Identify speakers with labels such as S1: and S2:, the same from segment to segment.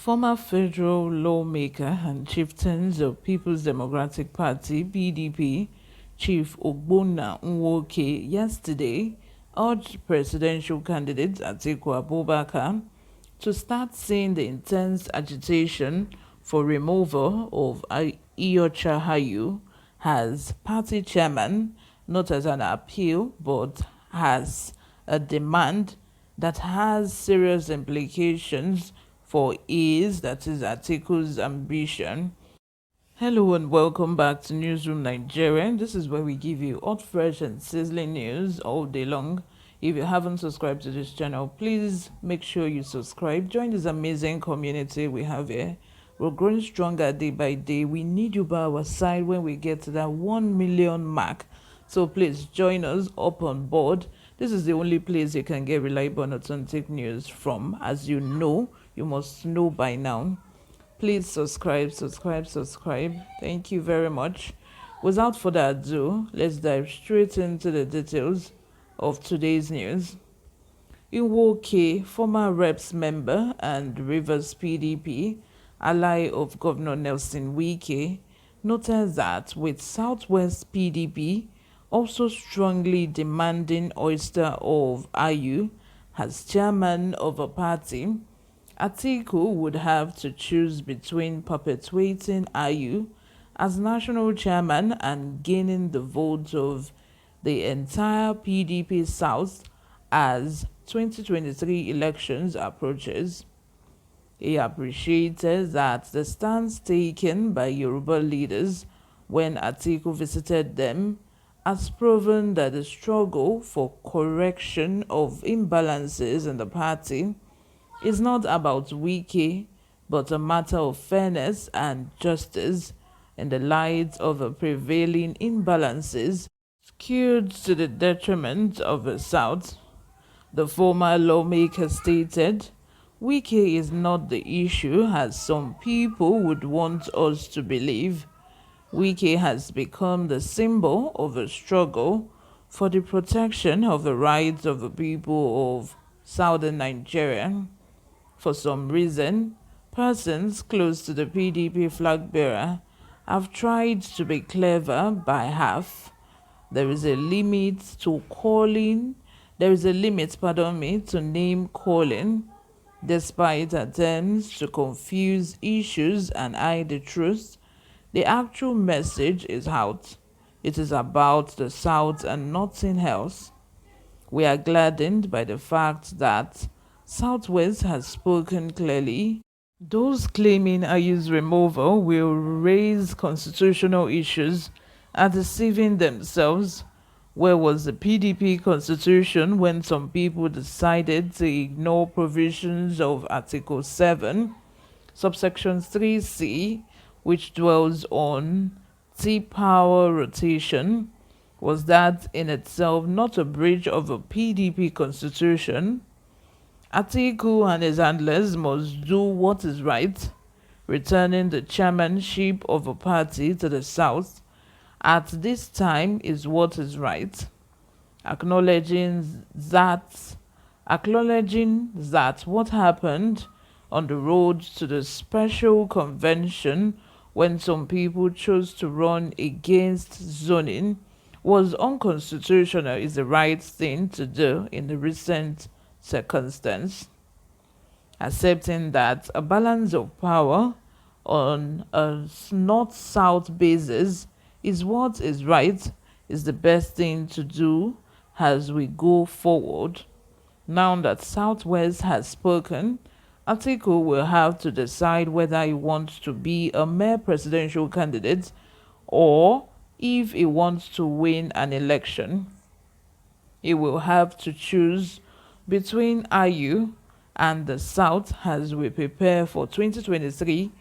S1: Former federal lawmaker and chieftains of People's Democratic Party (PDP) Chief Ogbonna Nwoke yesterday urged presidential candidate Atiku Abubakar to start seeing the intense agitation for removal of Iyorchia Ayu as party chairman, not as an appeal but as a demand that has serious implications for that is Atiku's ambition. Hello and welcome back to Newsroom Nigeria. This is where we give you hot, fresh and sizzling news all day long. If you haven't subscribed to this channel, please make sure you subscribe. Join this amazing community we have here. We're growing stronger day by day. We need you by our side when we get to that 1 million mark. So please join us up on board. This is the only place you can get reliable and authentic news from. As you know, you must know by now. Please subscribe. Thank you very much. Without further ado, let's dive straight into the details of today's news. Nwoke, former Reps member and Rivers PDP, ally of Governor Nelson Wike, noted that with Southwest PDP also strongly demanding ouster of Ayu as chairman of a party, Atiku would have to choose between perpetuating Ayu as national chairman and gaining the votes of the entire PDP South as 2023 elections approaches. He appreciated that the stance taken by Yoruba leaders when Atiku visited them has proven that the struggle for correction of imbalances in the party is not about Wike, but a matter of fairness and justice in the light of the prevailing imbalances skewed to the detriment of the South. The former lawmaker stated, Wike is not the issue as some people would want us to believe. Wike has become the symbol of a struggle for the protection of the rights of the people of southern Nigeria. For some reason, persons close to the PDP flag bearer have tried to be clever by half. There is a limit to name calling, despite attempts to confuse issues and hide the truth. The actual message is out. It is about the South and nothing else. We are gladdened by the fact that Southwest has spoken clearly. Those claiming Ayu's removal will raise constitutional issues are deceiving themselves. Where was the PDP constitution when some people decided to ignore provisions of Article 7, subsection 3C, which dwells on T-power rotation? Was that in itself not a breach of a PDP constitution? Atiku and his handlers must do what is right, returning the chairmanship of a party to the South at this time is what is right. Acknowledging that what happened on the road to the special convention when some people chose to run against zoning was unconstitutional is the right thing to do in the recent circumstance. Accepting that a balance of power on a north-south basis is what is right is the best thing to do as we go forward. Now that Southwest has spoken, Atiku will have to decide whether he wants to be a mere presidential candidate or if he wants to win an election. He will have to choose between Ayu and the South as we prepare for 2023.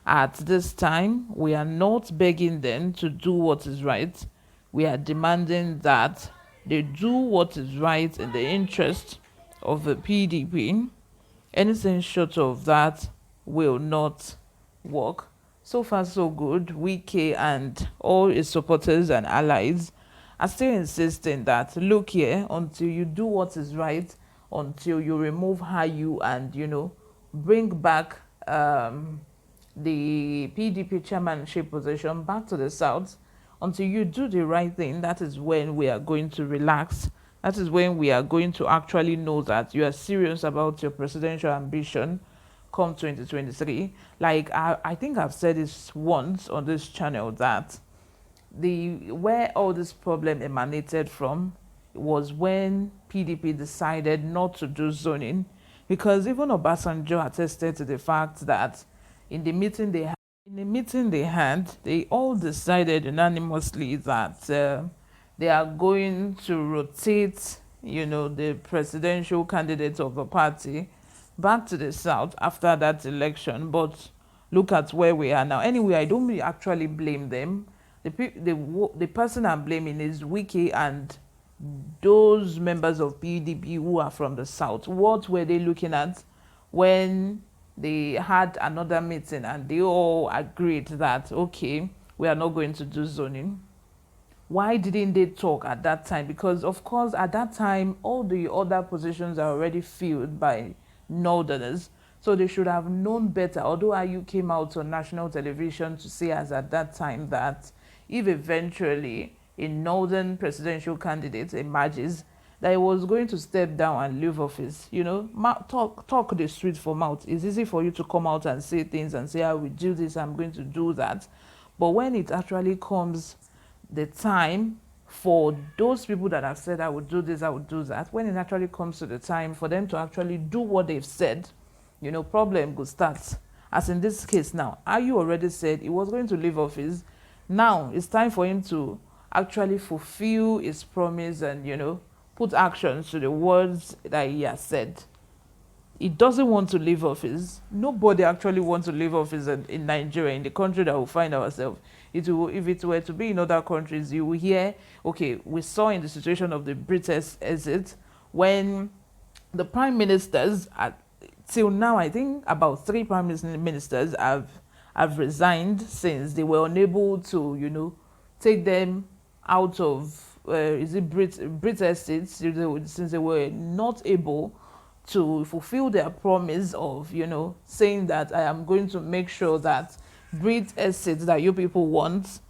S1: At this time, we are not begging them to do what is right. We are demanding that they do what is right in the interest of the PDP. Anything short of that will not work. So far, so good. Wike and all his supporters and allies are still insisting that, look here, until you do what is right, until you remove Ayu and, bring back the PDP chairmanship position back to the South. Until you do the right thing, that is when we are going to relax. That is when we are going to actually know that you are serious about your presidential ambition come 2023. Like I think I've said this once on this channel that the where all this problem emanated from was when PDP decided not to do zoning, because even Obasanjo attested to the fact that in the meeting they had, they all decided unanimously that they are going to rotate, the presidential candidate of the party back to the South after that election. But look at where we are now. Anyway, I don't really actually blame them. The person I'm blaming is Wike and those members of PDP who are from the South. What were they looking at when they had another meeting and they all agreed that, okay, we are not going to do zoning? Why didn't they talk at that time? Because, of course, at that time, all the other positions are already filled by Northerners. So they should have known better. Although IU came out on national television to say as at that time that if eventually a Northern presidential candidate emerges, that he was going to step down and leave office. Talk the street for mouth. It's easy for you to come out and say things and say, I will do this, I'm going to do that. But when it actually comes the time for those people that have said, I would do this, I would do that, when it actually comes to the time for them to actually do what they've said, problem will start. As in this case now, Ayu already said he was going to leave office. Now it's time for him to actually fulfill his promise and, put actions to the words that he has said. He doesn't want to leave office. Nobody actually wants to leave office in Nigeria, in the country that we find ourselves. If it were to be in other countries, you will hear, okay, we saw in the situation of the British exit when the prime ministers, till now, I think about 3 prime ministers have resigned since they were unable to, take them out of British seats, since they were not able to fulfill their promise of, saying that I am going to make sure that Brit estates that you people want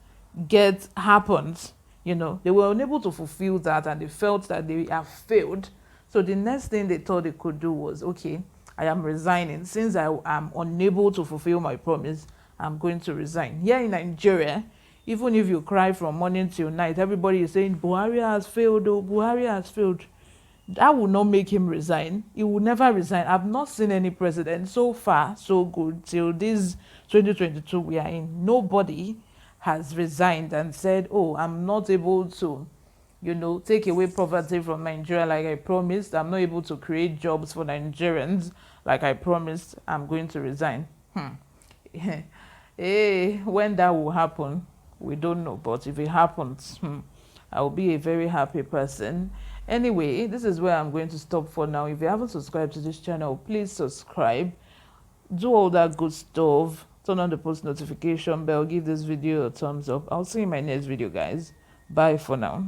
S1: happens. They were unable to fulfill that and they felt that they have failed. So the next thing they thought they could do was, okay, I am resigning. Since I am unable to fulfill my promise, I'm going to resign. Here in Nigeria, even if you cry from morning till night, everybody is saying, Buhari has failed, oh, Buhari has failed. That will not make him resign. He will never resign. I've not seen any president so far, so good, till this 2022 we are in. Nobody has resigned and said, oh, I'm not able to, take away poverty from Nigeria like I promised. I'm not able to create jobs for Nigerians like I promised. I'm going to resign. Hey, when that will happen, we don't know. But if it happens, I will be a very happy person. Anyway, this is where I'm going to stop for now. If you haven't subscribed to this channel, please subscribe. Do all that good stuff. Turn on the post notification bell. Give this video a thumbs up. I'll see you in my next video, guys. Bye for now.